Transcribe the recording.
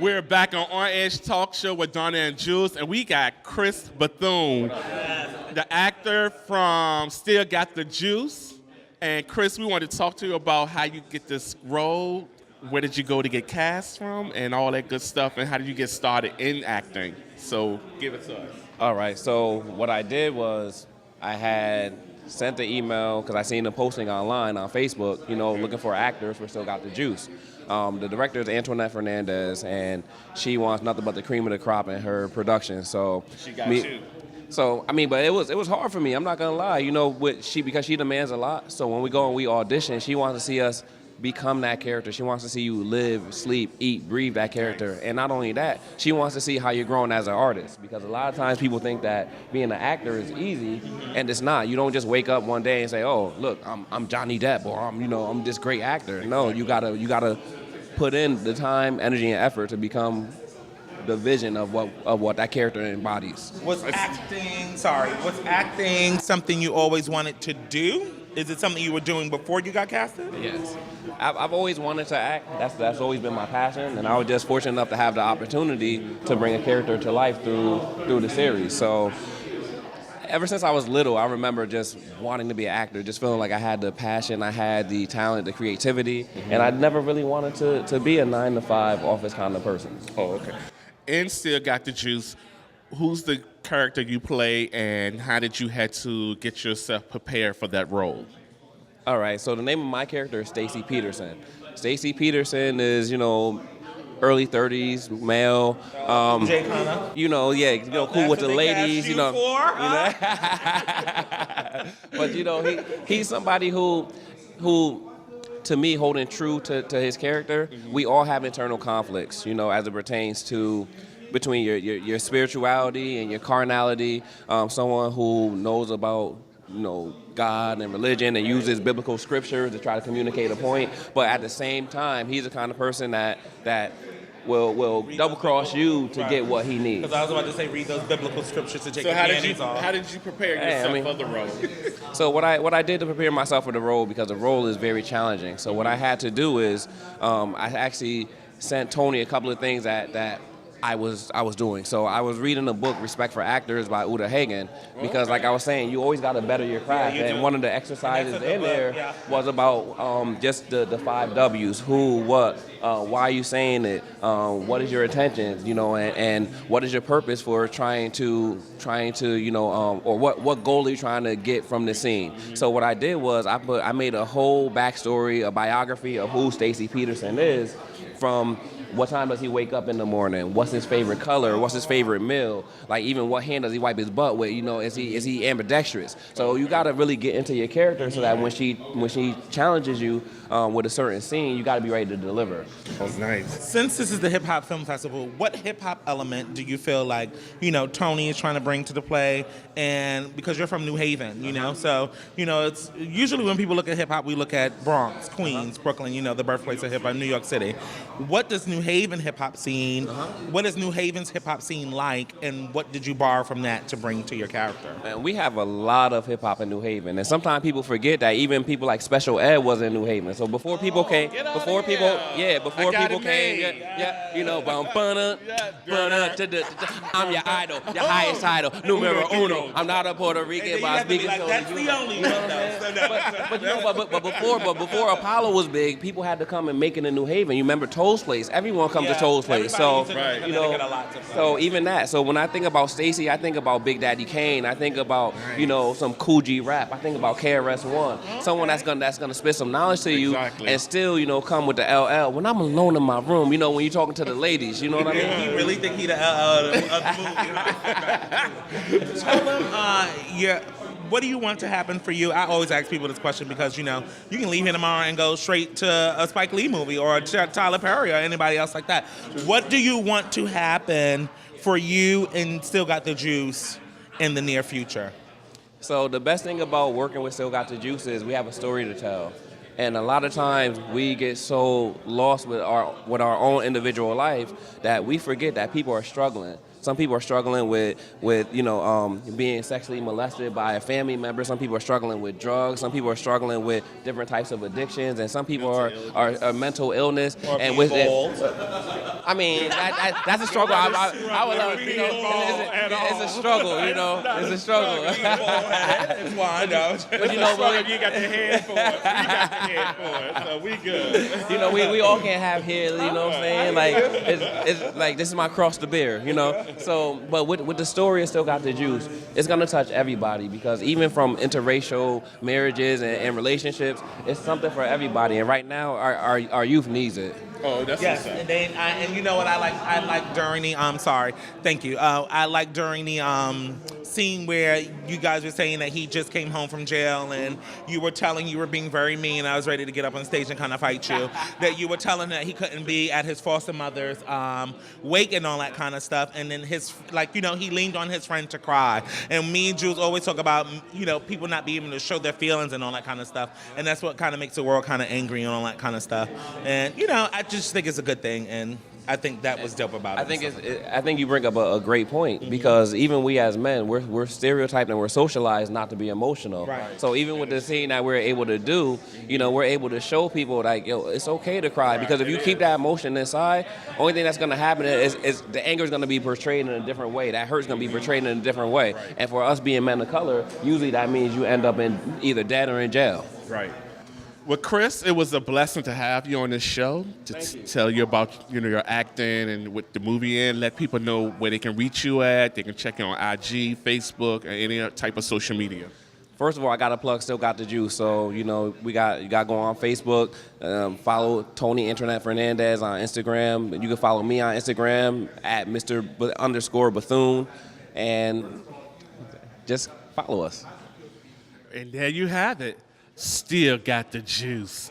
We're back on Edge Talk Show with Darnell Jules, and we got Chris Bethune, the actor from Still Got the Juice. And Chris, we wanted to talk to you about how you get this role, where did you go to get cast from, and all that good stuff, and how did you get started in acting? So give it to us. All right, so what I did was I had sent the email because I seen the posting online on Facebook, looking for actors for Still Got the Juice. The director is Antoinette Fernandez, and she wants nothing but the cream of the crop in her production. So she got you. So but it was hard for me. I'm not gonna lie. Because she demands a lot. So when we go and we audition, she wants to see us become that character. She wants to see you live, sleep, eat, breathe that character. And not only that, she wants to see how you're growing as an artist. Because a lot of times people think that being an actor is easy, and it's not. You don't just wake up one day and say, "Oh, look, I'm Johnny Depp," or I'm this great actor. No, you gotta put in the time, energy, and effort to become the vision of what that character embodies. Was acting something you always wanted to do? Is it something you were doing before you got casted? Yes. I've always wanted to act. That's always been my passion, and I was just fortunate enough to have the opportunity to bring a character to life through the series. So ever since I was little, I remember just wanting to be an actor, just feeling like I had the passion, I had the talent, the creativity, and I never really wanted to be a 9-to-5 office kind of person. Oh, okay. And Still Got the Juice, who's the character you play, and how did you had to get yourself prepared for that role? All right, so the name of my character is Stacy Peterson. Stacy Peterson is, early 30s, male. Jay Connor. Cool with the ladies, But he's somebody who to me, holding true to his character, we all have internal conflicts, as it pertains to between your spirituality and your carnality. Someone who knows about God and religion and uses biblical scriptures to try to communicate a point, but at the same time, he's the kind of person that will double cross you to get what he needs. Because I was about to say, read those biblical scriptures to take your panties off. How did you prepare yourself for the role? So what I did to prepare myself for the role, because the role is very challenging. So what I had to do is I actually sent Tony a couple of things that I was doing. So I was reading the book Respect for Actors by Uta Hagen, because like I was saying, you always got to better your craft. And one of the exercises in there was about just the 5 W's: who, what, why are you saying it, what is your intentions, and what is your purpose for trying to or what goal are you trying to get from the scene. So what I did was I made a whole backstory, a biography of who Stacy Peterson is, from what time does he wake up in the morning? What's his favorite color? What's his favorite meal? Like, even what hand does he wipe his butt with? Is he ambidextrous? So you got to really get into your character so that when she challenges you with a certain scene, you got to be ready to deliver. That's nice. Since this is the Hip Hop Film Festival, what hip hop element do you feel like Tony is trying to bring to the play? And because you're from New Haven, so it's usually when people look at hip hop, we look at Bronx, Queens, Brooklyn, the birthplace of hip hop, New York City. What does New Haven hip hop scene? What is New Haven's hip hop scene like, and what did you borrow from that to bring to your character? Man, we have a lot of hip hop in New Haven, and sometimes people forget that even people like Special Ed was in New Haven. So before people came, I'm your idol, your highest idol, numero uno. I'm not a Puerto Rican, but I speak like, that's the only one. But before Apollo was big, people had to come and make it in New Haven. You remember Toll's Place? Everyone comes to Toll's Place. So so even that. So when I think about Stacy, I think about Big Daddy Kane. I think about some Cool G rap. I think about KRS-One. Someone that's gonna spit some knowledge to you and still come with the LL. When I'm alone in my room, when you're talking to the ladies, you know what I mean? He really think he the LL of the movie. Tell him, what do you want to happen for you? I always ask people this question because, you can leave here tomorrow and go straight to a Spike Lee movie or a Tyler Perry or anybody else like that. What do you want to happen for you and Still Got the Juice in the near future? So the best thing about working with Still Got the Juice is we have a story to tell. And a lot of times we get so lost with our own individual life that we forget that people are struggling. Some people are struggling with being sexually molested by a family member. Some people are struggling with drugs. Some people are struggling with different types of addictions, and some people are mental illness. Or and being with bold. I mean, that's a struggle. I would love, it's a struggle, you know. It's a struggle. It's why I know. But you know, You got the head for it. You got the head for it, so we good. you know, we all can't have hair, you know what I'm saying? Like, it's like, this is my cross to bear, you know? So, but with the story, it still got the juice. It's gonna touch everybody, because even from interracial marriages and relationships, it's something for everybody. And right now, our youth needs it. Oh, that's Yes, what's up. and you know what I like during the thank you. I like during the scene where you guys were saying that he just came home from jail, and you were being very mean. I was ready to get up on stage and kind of fight you. That you were telling that he couldn't be at his foster mother's wake and all that kind of stuff. And then he leaned on his friend to cry. And me and Jules always talk about people not being able to show their feelings and all that kind of stuff. And that's what kind of makes the world kind of angry and all that kind of stuff. And I just think it's a good thing, and I think that was dope about it. I think you bring up a great point, because even we as men, we're stereotyped and we're socialized not to be emotional. Right. So even with the scene that we're able to do, we're able to show people like, it's okay to cry, because if you keep that emotion inside, only thing that's going to happen is the anger is going to be portrayed in a different way. That hurt's going to be portrayed in a different way. And for us being men of color, usually that means you end up in either dead or in jail. Right. Well, Chris, it was a blessing to have you on this show to tell you about your acting and with the movie in. Let people know where they can reach you at. They can check you on IG, Facebook, or any type of social media. First of all, I got to plug Still Got the Juice. So, you got to go on Facebook, follow Tony Internet Fernandez on Instagram. You can follow me on Instagram at Mr_Bethune, and just follow us. And there you have it. Still got the juice.